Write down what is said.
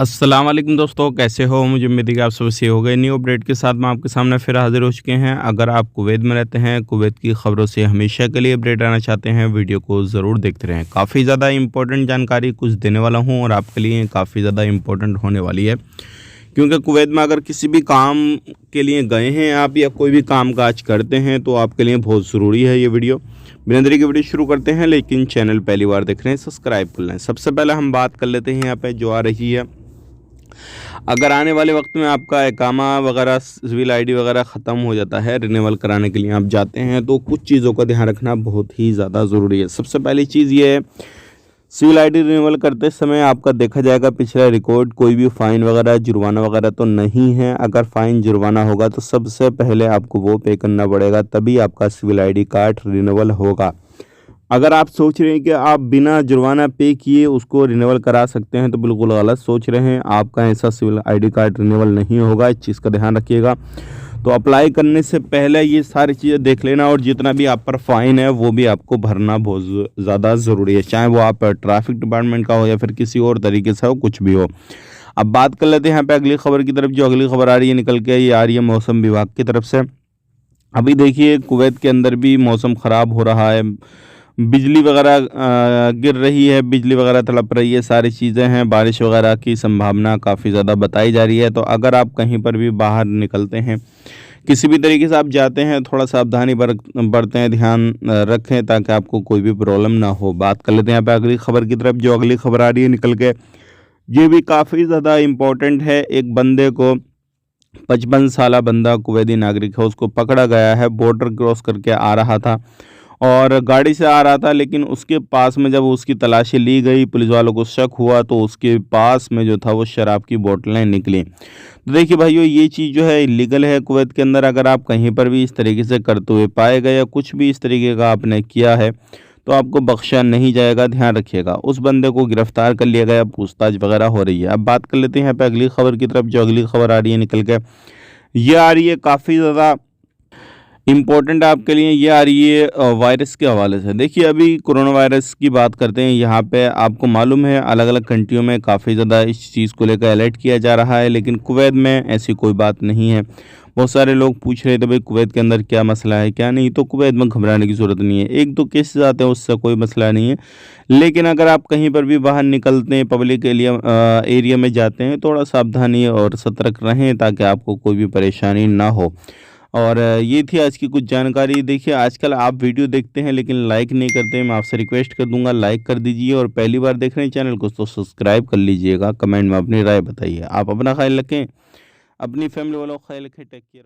अस्सलाम वालेकुम दोस्तों, कैसे हो? मुझे उम्मीद है कि आप सब सही हो गए। न्यू अपडेट के साथ मैं आपके सामने फिर हाज़िर हो चुके हैं। अगर आप कुवैत में रहते हैं, कुवैत की ख़बरों से हमेशा के लिए अपडेट आना चाहते हैं, वीडियो को ज़रूर देखते रहें। काफ़ी ज़्यादा इम्पोर्टेंट जानकारी कुछ देने वाला हूँ और आपके लिए काफ़ी ज़्यादा इम्पोर्टेंट होने वाली है। क्योंकि कुवैत में अगर किसी भी काम के लिए गए हैं आप या कोई भी काम-काज करते हैं, तो आपके लिए बहुत ज़रूरी है ये वीडियो। बिना देरी के वीडियो शुरू करते हैं, लेकिन चैनल पहली बार देख रहे हैं, सब्सक्राइब कर लें। सबसे पहले हम बात कर लेते हैं यहाँ पे जो आ रही है, अगर आने वाले वक्त में आपका इकामा वगैरह सिविल आईडी वगैरह ख़त्म हो जाता है, रिन्यूअल कराने के लिए आप जाते हैं, तो कुछ चीज़ों का ध्यान रखना बहुत ही ज़्यादा ज़रूरी है। सबसे पहली चीज़ ये है, सिविल आईडी रिन्यूअल करते समय आपका देखा जाएगा पिछला रिकॉर्ड, कोई भी फ़ाइन वगैरह जुर्माना वगैरह तो नहीं है। अगर फ़ाइन जुर्माना होगा तो सबसे पहले आपको वो पे करना पड़ेगा, तभी आपका सिविल आईडी कार्ड रिन्यूअल होगा। अगर आप सोच रहे हैं कि आप बिना जुर्माना पे किए उसको रिन्यूअल करा सकते हैं, तो बिल्कुल गलत सोच रहे हैं। आपका ऐसा सिविल आईडी कार्ड रिन्यूअल नहीं होगा, इस चीज़ का ध्यान रखिएगा। तो अप्लाई करने से पहले ये सारी चीज़ें देख लेना, और जितना भी आप पर फ़ाइन है वो भी आपको भरना बहुत ज़्यादा ज़रूरी है, चाहे वो आप ट्रैफिक डिपार्टमेंट का हो या फिर किसी और तरीके से हो, कुछ भी हो। अब बात कर लेते हैं यहाँ पे अगली खबर की तरफ। जो अगली खबर आ रही है निकल के, ये आ रही है मौसम विभाग की तरफ से। अभी देखिए कुवैत के अंदर भी मौसम ख़राब हो रहा है, बिजली वगैरह गिर रही है, बिजली वगैरह तड़प रही है, सारी चीज़ें हैं। बारिश वगैरह की संभावना काफ़ी ज़्यादा बताई जा रही है। तो अगर आप कहीं पर भी बाहर निकलते हैं, किसी भी तरीके से आप जाते हैं, थोड़ा सावधानी बरतें, ध्यान रखें, ताकि आपको कोई भी प्रॉब्लम ना हो। बात कर लेते हैं यहाँ पे अगली खबर की तरफ। जो अगली खबर आ रही है निकल के, ये भी काफ़ी ज़्यादा इम्पोर्टेंट है। एक बंदे को, 55 साला बंदा कुवैती नागरिक है, उसको पकड़ा गया है। बॉर्डर क्रॉस करके आ रहा था और गाड़ी से आ रहा था, लेकिन उसके पास में जब उसकी तलाशी ली गई, पुलिस वालों को शक हुआ, तो उसके पास में जो था वो शराब की बोतलें निकली। तो देखिए भाइयों, ये चीज़ जो है इलीगल है कुवैत के अंदर। अगर आप कहीं पर भी इस तरीके से करते हुए पाए गए या कुछ भी इस तरीके का आपने किया है, तो आपको बख्शा नहीं जाएगा, ध्यान रखिएगा। उस बंदे को गिरफ्तार कर लिया गया, पूछताछ वगैरह हो रही है। अब बात कर लेते हैं यहाँ पे अगली खबर की तरफ। जो अगली खबर आ रही है निकल के, ये आ रही है काफ़ी ज़्यादा इम्पोर्टेंट आपके लिए। ये आ रही है वायरस के हवाले से। देखिए अभी कोरोना वायरस की बात करते हैं। यहाँ पे आपको मालूम है अलग अलग कंट्रियों में काफ़ी ज़्यादा इस चीज़ को लेकर अलर्ट किया जा रहा है, लेकिन कुवैत में ऐसी कोई बात नहीं है। बहुत सारे लोग पूछ रहे थे भाई कुवैत के अंदर क्या मसला है क्या नहीं, तो कुवैत में घबराने की ज़रूरत नहीं है। एक दो केसेस आते हैं, उससे कोई मसला नहीं है। लेकिन अगर आप कहीं पर भी बाहर निकलते हैं, पब्लिक एरिया में जाते हैं, थोड़ा सावधानी और सतर्क रहें, ताकि आपको कोई भी परेशानी ना हो। और ये थी आज की कुछ जानकारी। देखिए आजकल आप वीडियो देखते हैं लेकिन लाइक नहीं करते, मैं आपसे रिक्वेस्ट कर दूंगा लाइक कर दीजिए, और पहली बार देख रहे हैं चैनल को तो सब्सक्राइब कर लीजिएगा। कमेंट में अपनी राय बताइए। आप अपना ख्याल रखें, अपनी फैमिली वालों का ख्याल रखें। Take care.